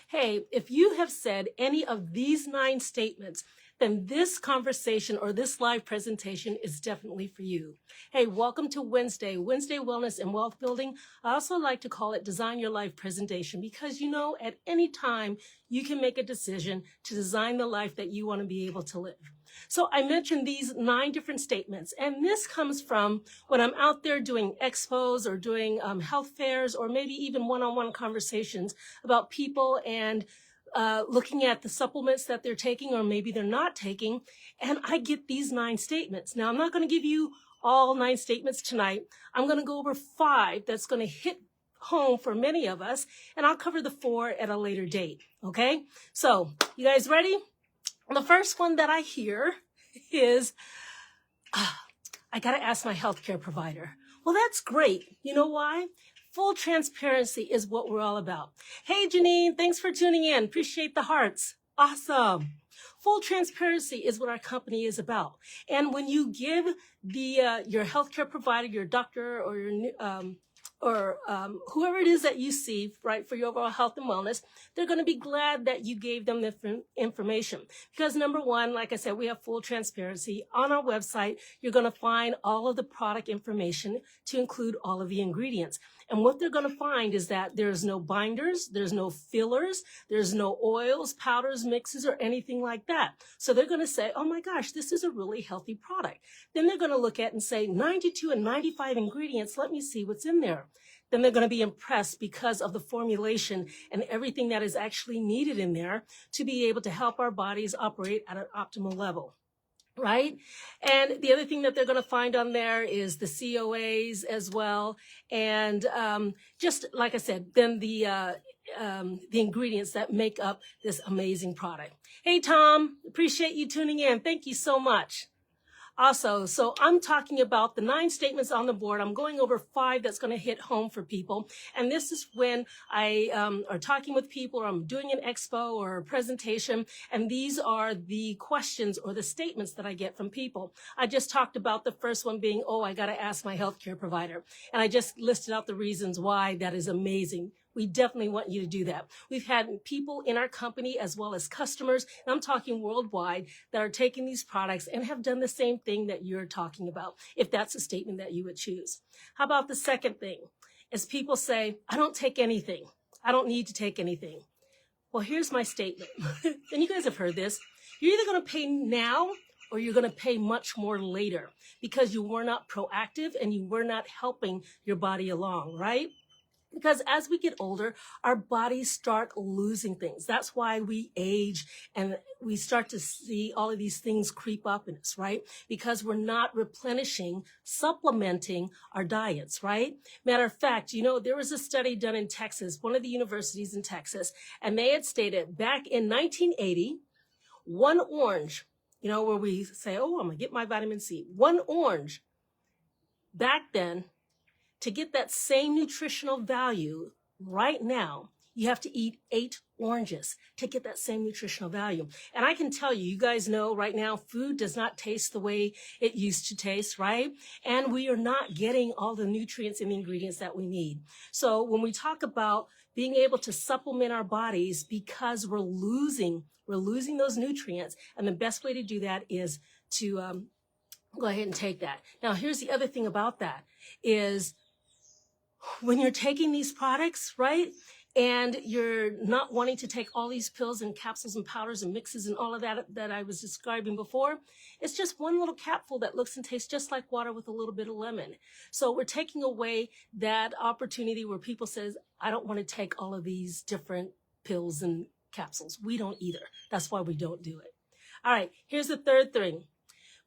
Hey, if you have said any of these 9 statements, then this conversation or this live presentation is definitely for you. Hey, welcome to Wednesday Wellness and Wealth Building. I also like to call it Design Your Life Presentation because at any time you can make a decision to design the life that you want to be able to live. So I mentioned these 9 different statements, and this comes from when I'm out there doing expos or doing health fairs or maybe even one-on-one conversations about people and looking at the supplements that they're taking or maybe they're not taking, and I get these 9 statements. Now, I'm not going to give you all 9 statements tonight. I'm going to go over 5 that's going to hit home for many of us, and I'll cover the 4 at a later date, okay? So, you guys ready? The first one that I hear is, I got to ask my healthcare provider. Well, that's great. You know why? Full transparency is what we're all about. Hey, Janine, thanks for tuning in. Appreciate the hearts. Awesome. Full transparency is what our company is about. And when you give your healthcare provider, your doctor, or your whoever it is that you see, right, for your overall health and wellness, they're going to be glad that you gave them the information. Because number one, like I said, we have full transparency. On our website, you're going to find all of the product information to include all of the ingredients. And what they're going to find is that there's no binders, there's no fillers, there's no oils, powders, mixes, or anything like that. So they're going to say, oh my gosh, this is a really healthy product. Then they're going to look at and say 92 and 95 ingredients, let me see what's in there. Then they're going to be impressed because of the formulation and everything that is actually needed in there to be able to help our bodies operate at an optimal level. Right? And the other thing that they're going to find on there is the COAs as well. And just like I said, then the ingredients that make up this amazing product. Hey, Tom, appreciate you tuning in. Thank you so much. Also, so I'm talking about the 9 statements on the board. I'm going over 5 that's going to hit home for people. And this is when I are talking with people or I'm doing an expo or a presentation. And these are the questions or the statements that I get from people. I just talked about the first one being, oh, I got to ask my healthcare provider. And I just listed out the reasons why that is amazing. We definitely want you to do that. We've had people in our company as well as customers, and I'm talking worldwide, that are taking these products and have done the same thing that you're talking about, if that's a statement that you would choose. How about the second thing? Is people say, I don't take anything. I don't need to take anything. Well, here's my statement. And you guys have heard this. You're either going to pay now or you're going to pay much more later because you were not proactive and you were not helping your body along, right? Because as we get older, our bodies start losing things. That's why we age and we start to see all of these things creep up in us, right? Because we're not replenishing, supplementing our diets, right? Matter of fact, there was a study done in Texas, one of the universities in Texas, and they had stated back in 1980, one orange, where we say, oh, I'm going to get my vitamin C. One orange back then, to get that same nutritional value right now, you have to eat 8 oranges to get that same nutritional value. And I can tell you, you guys know right now, food does not taste the way it used to taste, right? And we are not getting all the nutrients and the ingredients that we need. So when we talk about being able to supplement our bodies because we're losing those nutrients, and the best way to do that is to go ahead and take that. Now, here's the other thing about that is, when you're taking these products, right, and you're not wanting to take all these pills and capsules and powders and mixes and all of that I was describing before, it's just one little capful that looks and tastes just like water with a little bit of lemon. So we're taking away that opportunity where people says, I don't want to take all of these different pills and capsules. We don't either. That's why we don't do it. All right, here's the third thing.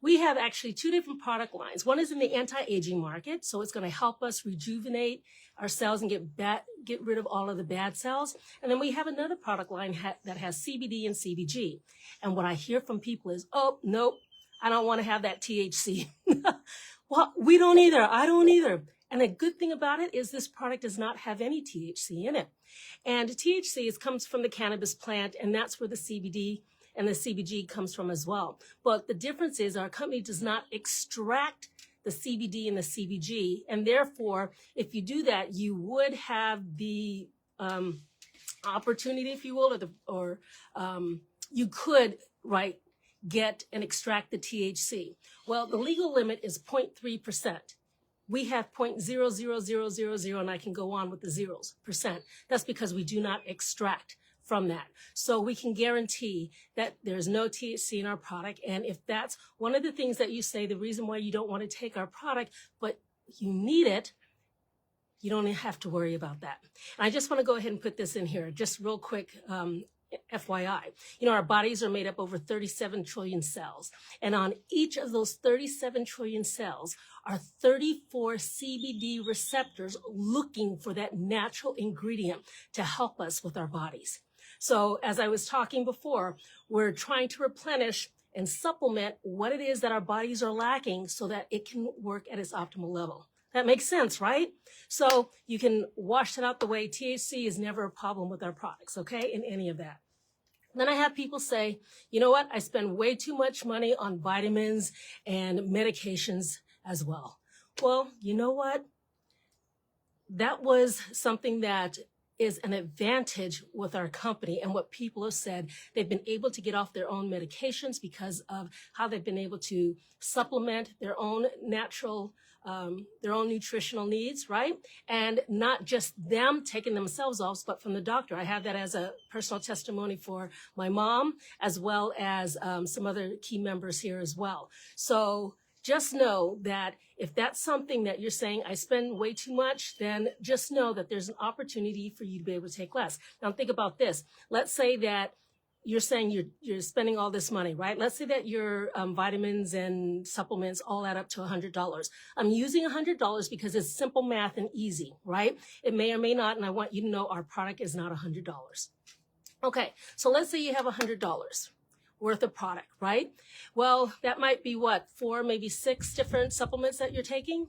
We have actually 2 different product lines. One is in the anti-aging market, so it's going to help us rejuvenate our cells and get rid of all of the bad cells. And then we have another product line that has CBD and CBG. And what I hear from people is, oh, nope, I don't want to have that THC. Well, we don't either. I don't either. And the good thing about it is this product does not have any THC in it. And THC comes from the cannabis plant, and that's where the CBD and the CBG comes from as well. But the difference is our company does not extract the CBD and the CBG. And therefore, if you do that, you would have the opportunity, if you will, you could, right, get and extract the THC. Well, the legal limit is 0.3%. We have 0.00000, and I can go on with the zeros percent. That's because we do not extract from that. So we can guarantee that there's no THC in our product. And if that's one of the things that you say, the reason why you don't want to take our product, but you need it, you don't have to worry about that. And I just want to go ahead and put this in here, just real quick, FYI. Our bodies are made up over 37 trillion cells. And on each of those 37 trillion cells are 34 CBD receptors looking for that natural ingredient to help us with our bodies. So as I was talking before, we're trying to replenish and supplement what it is that our bodies are lacking so that it can work at its optimal level. That makes sense, right? So you can wash that out the way. THC is never a problem with our products, okay, in any of that. Then I have people say, you know what? I spend way too much money on vitamins and medications as well. Well, you know what? That was something that is an advantage with our company, and what people have said, they've been able to get off their own medications because of how they've been able to supplement their own natural, their own nutritional needs, right? And not just them taking themselves off, but from the doctor. I have that as a personal testimony for my mom, as well as some other key members here as well. So just know that if that's something that you're saying, I spend way too much, then just know that there's an opportunity for you to be able to take less. Now think about this. Let's say that you're saying you're spending all this money, right? Let's say that your vitamins and supplements all add up to $100. I'm using $100 because it's simple math and easy, right? It may or may not, and I want you to know our product is not $100. Okay, so let's say you have $100 worth of product, right? Well, that might be what, 4, maybe 6 different supplements that you're taking?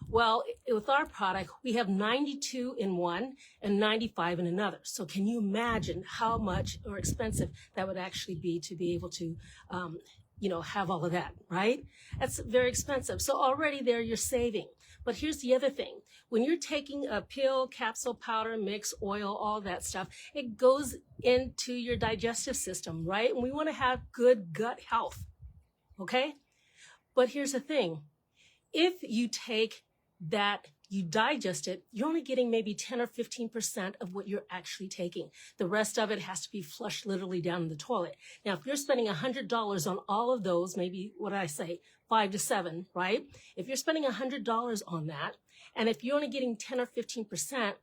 Well, with our product, we have 92 in one and 95 in another. So can you imagine how much or expensive that would actually be to be able to, have all of that, right? That's very expensive. So already there you're saving. But here's the other thing. When you're taking a pill, capsule, powder, mix, oil, all that stuff, it goes into your digestive system, right? And we want to have good gut health, okay? But here's the thing. If you take that, you digest it, you're only getting maybe 10 or 15% of what you're actually taking. The rest of it has to be flushed literally down in the toilet. Now, if you're spending $100 on all of those, maybe, what did I say, 5 to 7, right? If you're spending $100 on that, and if you're only getting 10 or 15%,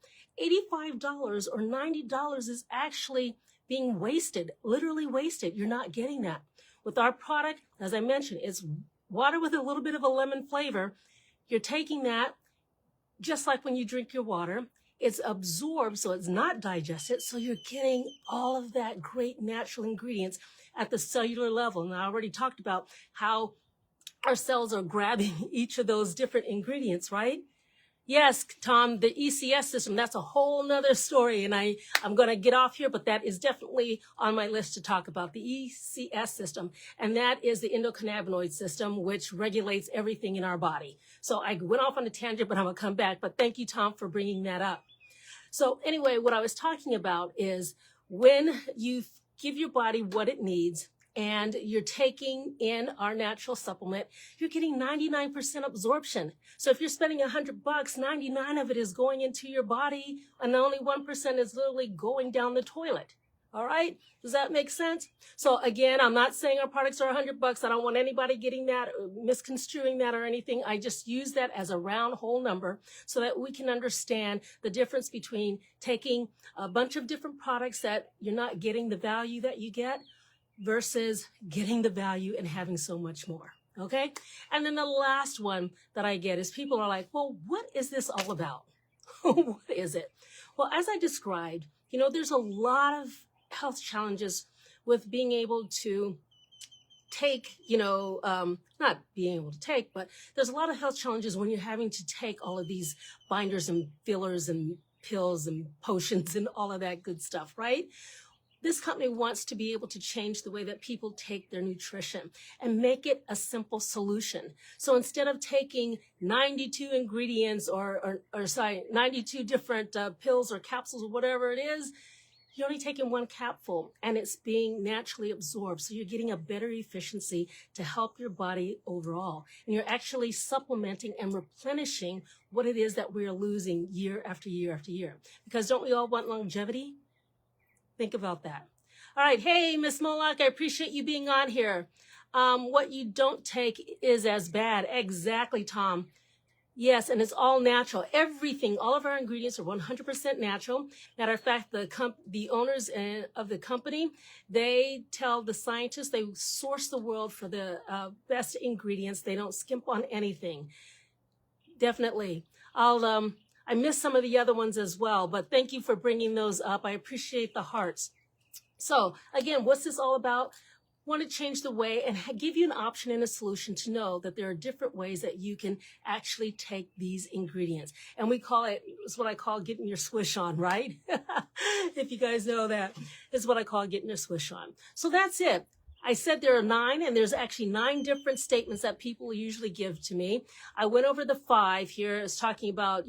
$85 or $90 is actually being wasted, literally wasted. You're not getting that. With our product, as I mentioned, it's water with a little bit of a lemon flavor. You're taking that just like when you drink your water. It's absorbed, so it's not digested. So you're getting all of that great natural ingredients at the cellular level. And I already talked about how our cells are grabbing each of those different ingredients, right? Yes, Tom, the ECS system, that's a whole nother story. And I'm going to get off here, but that is definitely on my list to talk about, the ECS system. And that is the endocannabinoid system, which regulates everything in our body. So I went off on a tangent, but I'm going to come back. But thank you, Tom, for bringing that up. So anyway, what I was talking about is when you give your body what it needs, and you're taking in our natural supplement, you're getting 99% absorption. So if you're spending $100, 99 of it is going into your body, and only 1% is literally going down the toilet. All right? Does that make sense? So again, I'm not saying our products are $100. I don't want anybody getting that or misconstruing that or anything. I just use that as a round whole number so that we can understand the difference between taking a bunch of different products that you're not getting the value that you get versus getting the value and having so much more, okay? And then the last one that I get is people are like, well, what is this all about? What is it? Well, as I described, there's a lot of health challenges with being able to take, not being able to take, but there's a lot of health challenges when you're having to take all of these binders and fillers and pills and potions and all of that good stuff, right? This company wants to be able to change the way that people take their nutrition and make it a simple solution. So instead of taking 92 ingredients or 92 different pills or capsules or whatever it is, you're only taking one capful and it's being naturally absorbed. So you're getting a better efficiency to help your body overall. And you're actually supplementing and replenishing what it is that we're losing year after year after year. Because don't we all want longevity? Think about that. All right. Hey, Miss Moloch, I appreciate you being on here. What you don't take is as bad. Exactly, Tom. Yes, and it's all natural. Everything, all of our ingredients are 100% natural. Matter of fact, the owners of the company, they tell the scientists they source the world for the best ingredients. They don't skimp on anything. Definitely. I missed some of the other ones as well, but thank you for bringing those up. I appreciate the hearts. So again, what's this all about? Want to change the way and give you an option and a solution to know that there are different ways that you can actually take these ingredients. And it's what I call getting your swish on, right? If you guys know that, it's what I call getting your swish on. So that's it. I said there are 9, and there's actually 9 different statements that people usually give to me. I went over the 5 here. It's talking about,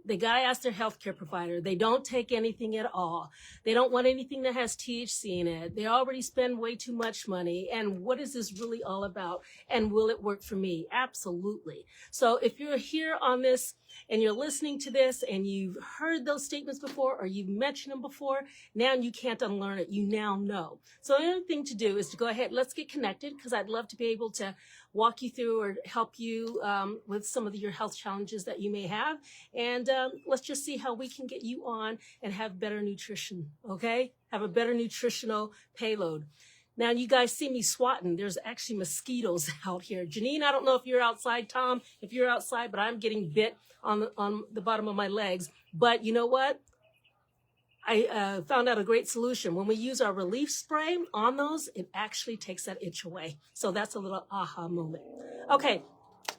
the guy asked their healthcare provider. They don't take anything at all. They don't want anything that has THC in it. They already spend way too much money. And what is this really all about? And will it work for me? Absolutely. So if you're here on this and you're listening to this and you've heard those statements before or you've mentioned them before, now you can't unlearn it. You now know. So the only thing to do is to go ahead. Let's get connected because I'd love to be able to walk you through or help you with some of your health challenges that you may have. And let's just see how we can get you on and have better nutrition, okay? Have a better nutritional payload. Now, you guys see me swatting. There's actually mosquitoes out here. Janine, I don't know if you're outside. Tom, if you're outside, but I'm getting bit on the bottom of my legs. But you know what? I found out a great solution. When we use our relief spray on those, it actually takes that itch away. So that's a little aha moment. Okay,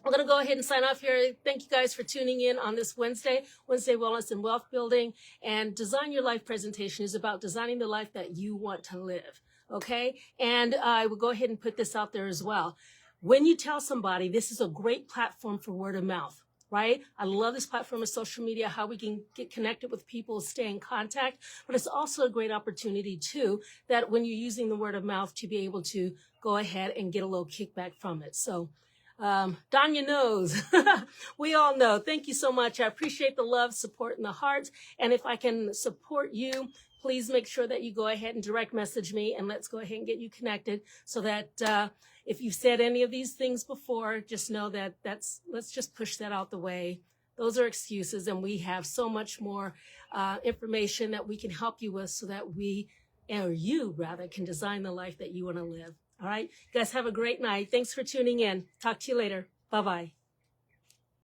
we're going to go ahead and sign off here. Thank you guys for tuning in on this Wednesday Wellness and Wealth Building. And Design Your Life presentation is about designing the life that you want to live. Okay, and I will go ahead and put this out there as well. When you tell somebody, this is a great platform for word of mouth. Right? I love this platform of social media, how we can get connected with people, stay in contact, but it's also a great opportunity too, that when you're using the word of mouth to be able to go ahead and get a little kickback from it. So, Danya knows, we all know. Thank you so much. I appreciate the love, support, and the heart. And if I can support you, please make sure that you go ahead and direct message me and let's go ahead and get you connected so that, if you've said any of these things before, just know that let's just push that out the way. Those are excuses, and we have so much more information that we can help you with so that you can design the life that you want to live. All right? You guys have a great night. Thanks for tuning in. Talk to you later. Bye-bye.